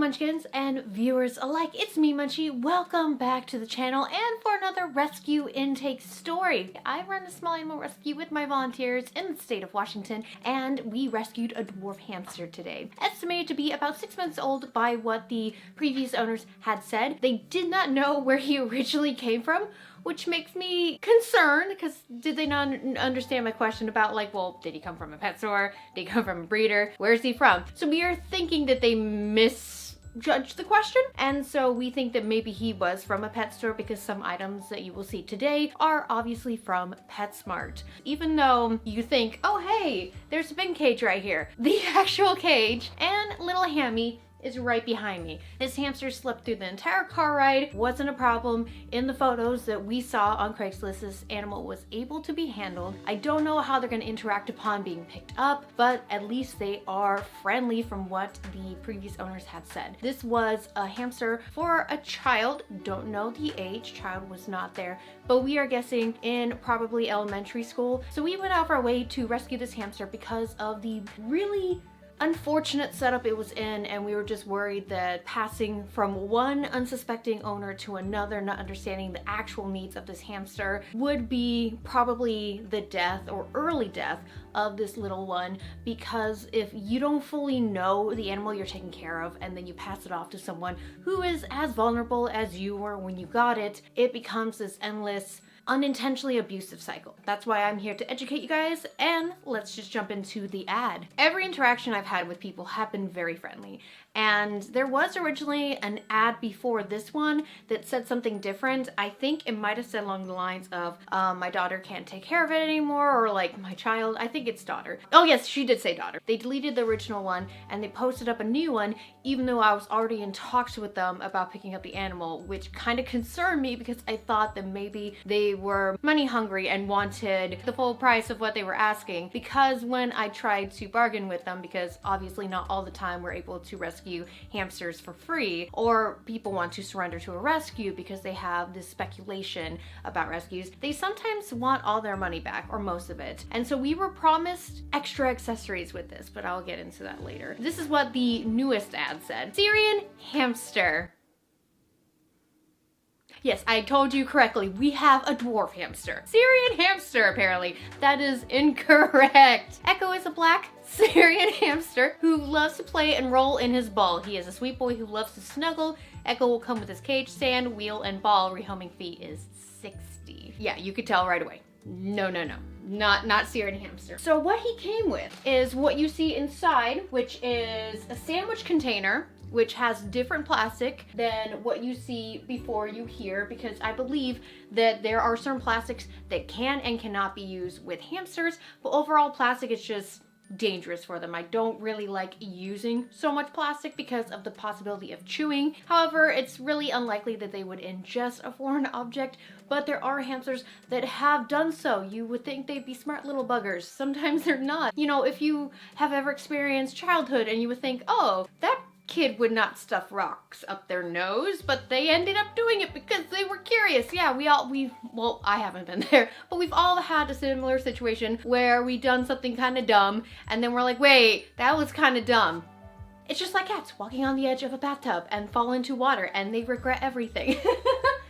Munchkins and viewers alike, it's me Munchie. Welcome back to the channel and for another rescue intake story. I run a small animal rescue with my volunteers in the state of Washington, and we rescued a dwarf hamster today. Estimated to be about 6 months old by what the previous owners had said. They did not know where he originally came from, which makes me concerned, because did they not understand my question about, like, well, did he come from a pet store? Did he come from a breeder? Where's he from? So we are thinking that they misjudged the question, and so we think that maybe he was from a pet store, because some items that you will see today are obviously from PetSmart. Even though you think, oh hey, there's a big cage right here. The actual cage and little Hammy is right behind me. This hamster slept through the entire car ride, wasn't a problem. In the photos that we saw on Craigslist, this animal was able to be handled. I don't know how they're gonna interact upon being picked up, but at least they are friendly from what the previous owners had said. This was a hamster for a child, don't know the age, child was not there, but we are guessing in probably elementary school. So we went out of our way to rescue this hamster because of the really unfortunate setup it was in, and we were just worried that passing from one unsuspecting owner to another, not understanding the actual needs of this hamster, would be probably the death or early death of this little one. Because if you don't fully know the animal you're taking care of and then you pass it off to someone who is as vulnerable as you were when you got it, it becomes this endless unintentionally abusive cycle. That's why I'm here to educate you guys, and let's just jump into the ad. Every interaction I've had with people have been very friendly, and there was originally an ad before this one that said something different. I think it might have said along the lines of my daughter can't take care of it anymore, or like my child. I think it's daughter. Oh yes, she did say daughter. They deleted the original one and they posted up a new one, even though I was already in talks with them about picking up the animal, which kind of concerned me because I thought that maybe they were money hungry and wanted the full price of what they were asking. Because when I tried to bargain with them, because obviously not all the time we're able to rescue hamsters for free, or people want to surrender to a rescue because they have this speculation about rescues, they sometimes want all their money back, or most of it. And so we were promised extra accessories with this, but I'll get into that later. This is what the newest ad said. Syrian hamster. Yes, I told you correctly. We have a dwarf hamster. Syrian hamster, apparently. That is incorrect. Echo is a black Syrian hamster who loves to play and roll in his ball. He is a sweet boy who loves to snuggle. Echo will come with his cage, sand, wheel, and ball. Rehoming fee is $60. Yeah, you could tell right away. No. Not Syrian hamster. So what he came with is what you see inside, which is a sandwich container, which has different plastic than what you see before you here, because I believe that there are certain plastics that can and cannot be used with hamsters, but overall plastic is just dangerous for them. I don't really like using so much plastic because of the possibility of chewing. However, it's really unlikely that they would ingest a foreign object, but there are hamsters that have done so. You would think they'd be smart little buggers. Sometimes they're not. You know, if you have ever experienced childhood and you would think, oh, that kid would not stuff rocks up their nose, but they ended up doing it because they were curious. Yeah, well, I haven't been there, but we've all had a similar situation where we done something kind of dumb and then we're like, wait, that was kind of dumb. It's just like cats walking on the edge of a bathtub and fall into water and they regret everything.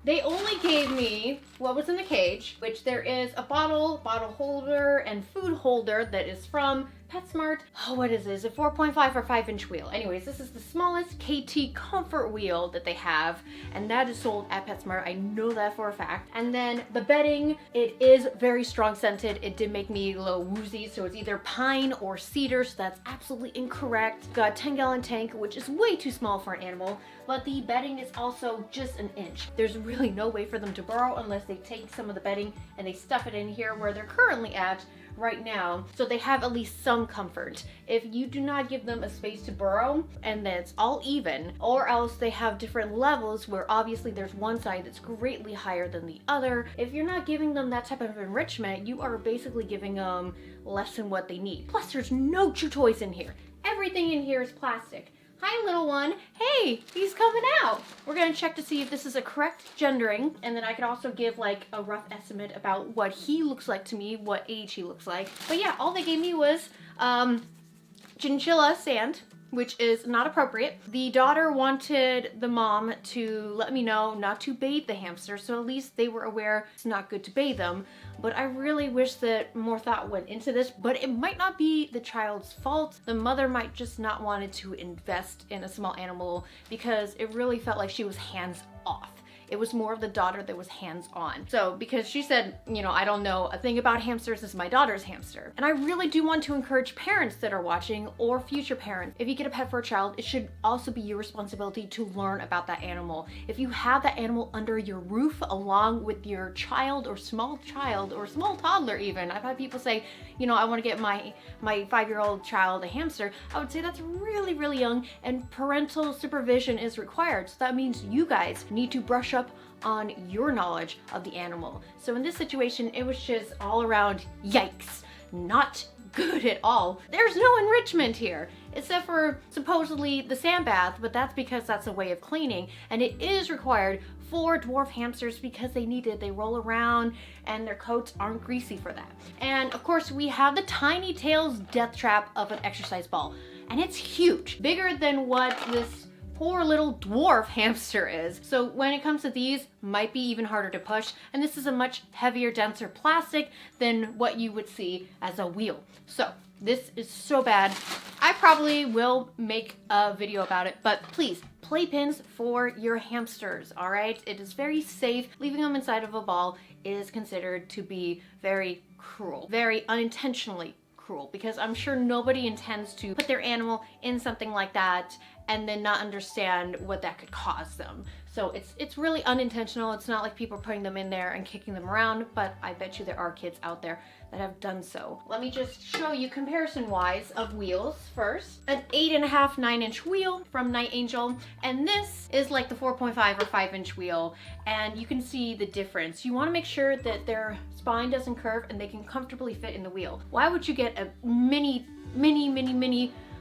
They only gave me what was in the cage, which there is a bottle holder, and food holder that is from PetSmart. Oh, what is this? A 4.5 or 5-inch wheel. Anyways, this is the smallest KT comfort wheel that they have, and that is sold at PetSmart. I know that for a fact. And then the bedding, it is very strong scented. It did make me a little woozy, so it's either pine or cedar, so that's absolutely incorrect. Got a 10-gallon tank, which is way too small for an animal, but the bedding is also just an inch. There's really no way for them to burrow unless they take some of the bedding and they stuff it in here where they're currently at right now, so they have at least some comfort. If you do not give them a space to burrow and that's all even, or else they have different levels where obviously there's one side that's greatly higher than the other, if you're not giving them that type of enrichment, you are basically giving them less than what they need. Plus, there's no chew toys in here. Everything in here is plastic. Hi, little one. Hey, he's coming out. We're gonna check to see if this is a correct gendering, and then I could also give like a rough estimate about what he looks like to me, what age he looks like. But yeah, all they gave me was chinchilla sand, which is not appropriate. The daughter wanted the mom to let me know not to bathe the hamster, so at least they were aware it's not good to bathe them. But I really wish that more thought went into this, but it might not be the child's fault. The mother might just not wanted to invest in a small animal because it really felt like she was hands off. It was more of the daughter that was hands-on. So, because she said, you know, I don't know a thing about hamsters, this is my daughter's hamster. And I really do want to encourage parents that are watching, or future parents, if you get a pet for a child, it should also be your responsibility to learn about that animal. If you have that animal under your roof along with your child or small toddler even. I've had people say, you know, I want to get my 5-year-old child a hamster. I would say that's really, really young, and parental supervision is required. So that means you guys need to brush up on your knowledge of the animal. So in this situation, it was just all around yikes, not good at all. There's no enrichment here, except for supposedly the sand bath, but that's because that's a way of cleaning, and it is required for dwarf hamsters because they need it. They roll around and their coats aren't greasy for that. And of course, we have the Tiny Tails death trap of an exercise ball, and it's huge, bigger than what this poor little dwarf hamster is. So when it comes to these, might be even harder to push, and this is a much heavier, denser plastic than what you would see as a wheel. So this is so bad. I probably will make a video about it, but please, playpens for your hamsters, all right? It is very safe. Leaving them inside of a ball is considered to be very cruel, very unintentionally cruel, because I'm sure nobody intends to put their animal in something like that and then not understand what that could cause them. So it's really unintentional. It's not like people are putting them in there and kicking them around, but I bet you there are kids out there that have done so. Let me just show you comparison-wise of wheels first. An 8.5, 9-inch wheel from Night Angel, and this is like the 4.5 or 5-inch wheel, and you can see the difference. You want to make sure that their spine doesn't curve and they can comfortably fit in the wheel. Why would you get a mini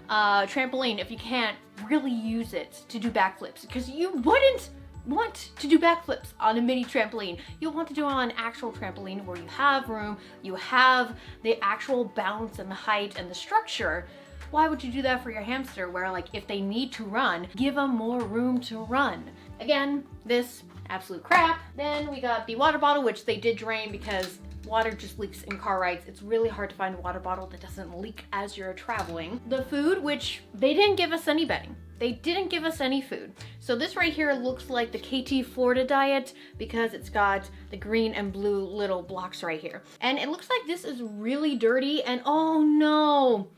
trampoline if you can't really use it to do backflips? Because you wouldn't want to do backflips on a mini trampoline. You'll want to do it on an actual trampoline where you have room, you have the actual balance and the height and the structure. Why would you do that for your hamster, where like if they need to run, give them more room to run? Again, this absolute crap. Then we got the water bottle, which they did drain because water just leaks in car rides. It's really hard to find a water bottle that doesn't leak as you're traveling. The food, which they didn't give us any bedding. They didn't give us any food. So this right here looks like the KT Florida diet because it's got the green and blue little blocks right here. And it looks like this is really dirty, and oh no,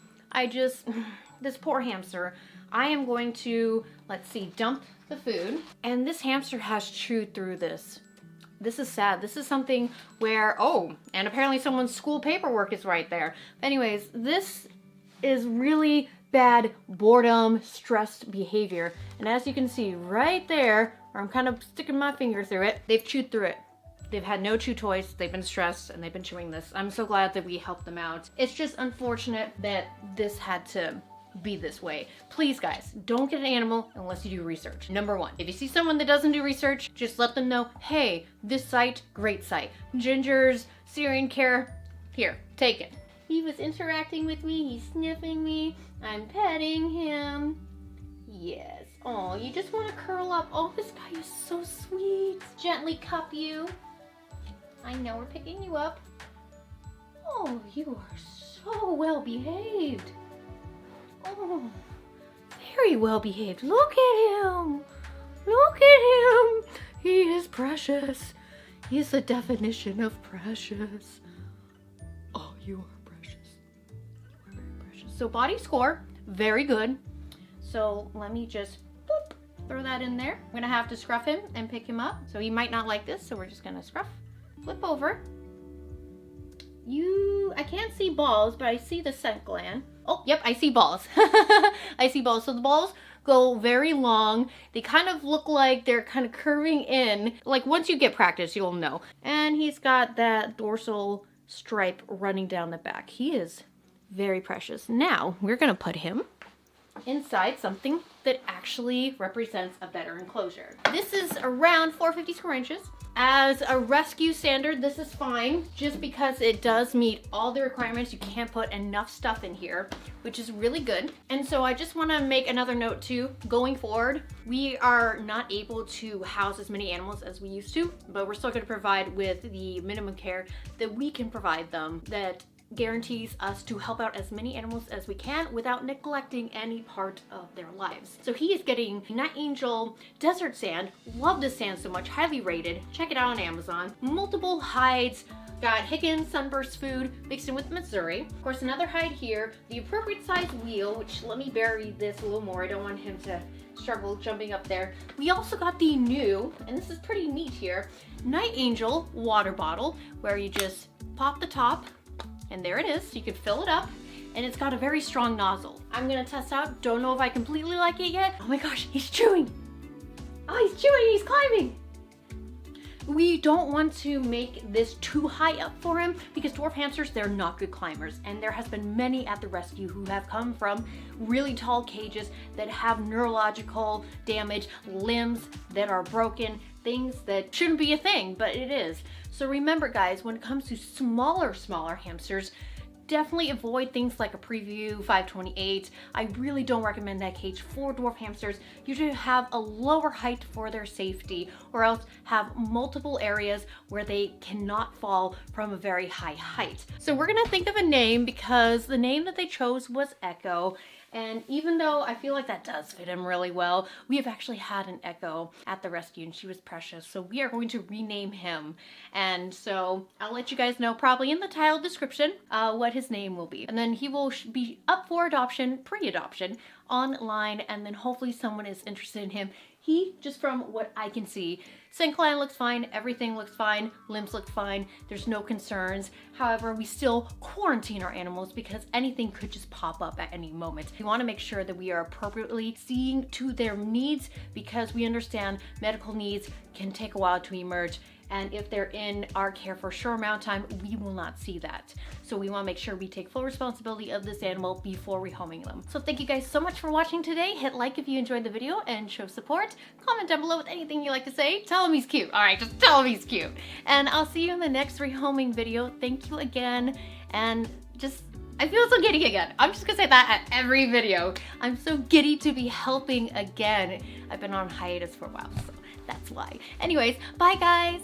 this poor hamster. I am going to, let's see, dump the food. And this hamster has chewed through this. This is sad. This is something where, oh, and apparently someone's school paperwork is right there. Anyways, this is really bad boredom, stressed behavior. And as you can see right there, where I'm kind of sticking my finger through it, they've chewed through it. They've had no chew toys, they've been stressed, and they've been chewing this. I'm so glad that we helped them out. It's just unfortunate that this had to be this way. Please guys, don't get an animal unless you do research. Number one, if you see someone that doesn't do research, just let them know, hey, this site, great site. Ginger's Syrian Care, here, take it. He was interacting with me, he's sniffing me, I'm petting him. Yes. Oh, you just want to curl up. Oh, this guy is so sweet. Gently cup you. I know we're picking you up. Oh, you are so well behaved. Oh, very well behaved. Look at him. Look at him. He is precious. He is the definition of precious. Oh, you are precious. You are very precious. So body score, very good. So let me just boop, throw that in there. I'm gonna have to scruff him and pick him up. So he might not like this, so we're just gonna scruff, flip over. I can't see balls, but I see the scent gland. Oh, yep, I see balls. I see balls. So the balls go very long. They kind of look like they're kind of curving in. Like once you get practice, you'll know. And he's got that dorsal stripe running down the back. He is very precious. Now, we're gonna put him inside something that actually represents a better enclosure. This is around 450 square inches. As a rescue standard, this is fine, just because it does meet all the requirements. You can't put enough stuff in here, which is really good. And so I just want to make another note too, going forward, we are not able to house as many animals as we used to, but we're still going to provide with the minimum care that we can provide them, that guarantees us to help out as many animals as we can without neglecting any part of their lives. So he is getting Night Angel desert sand. Love this sand so much, highly rated. Check it out on Amazon. Multiple hides. Got Higgins Sunburst food mixed in with Missouri. Of course, another hide here. The appropriate size wheel, which let me bury this a little more. I don't want him to struggle jumping up there. We also got the new, and this is pretty neat here, Night Angel water bottle, where you just pop the top, and there it is. You can fill it up, and it's got a very strong nozzle. I'm gonna test out. Don't know if I completely like it yet. Oh my gosh, he's chewing. Oh, he's chewing, he's climbing. We don't want to make this too high up for him because dwarf hamsters, they're not good climbers. And there has been many at the rescue who have come from really tall cages that have neurological damage, limbs that are broken, things that shouldn't be a thing, but it is. So remember guys, when it comes to smaller hamsters, definitely avoid things like a Preview 528. I really don't recommend that cage for dwarf hamsters. You should have a lower height for their safety, or else have multiple areas where they cannot fall from a very high height. So we're gonna think of a name because the name that they chose was Echo. And even though I feel like that does fit him really well, we have actually had an Echo at the rescue and she was precious. So we are going to rename him. And so I'll let you guys know probably in the title description what his name will be. And then he will be up for adoption, pre-adoption online, and then hopefully someone is interested in him. He, just from what I can see, scent gland looks fine, everything looks fine, limbs look fine, there's no concerns. However, we still quarantine our animals because anything could just pop up at any moment. We want to make sure that we are appropriately seeing to their needs because we understand medical needs can take a while to emerge. And if they're in our care for a short amount of time, we will not see that. So we want to make sure we take full responsibility of this animal before rehoming them. So thank you guys so much for watching today. Hit like if you enjoyed the video and show support. Comment down below with anything you like to say. Tell him he's cute. All right, just tell him he's cute. And I'll see you in the next rehoming video. Thank you again. And just, I feel so giddy again. I'm just gonna say that at every video. I'm so giddy to be helping again. I've been on hiatus for a while, so that's why. Anyways, bye guys.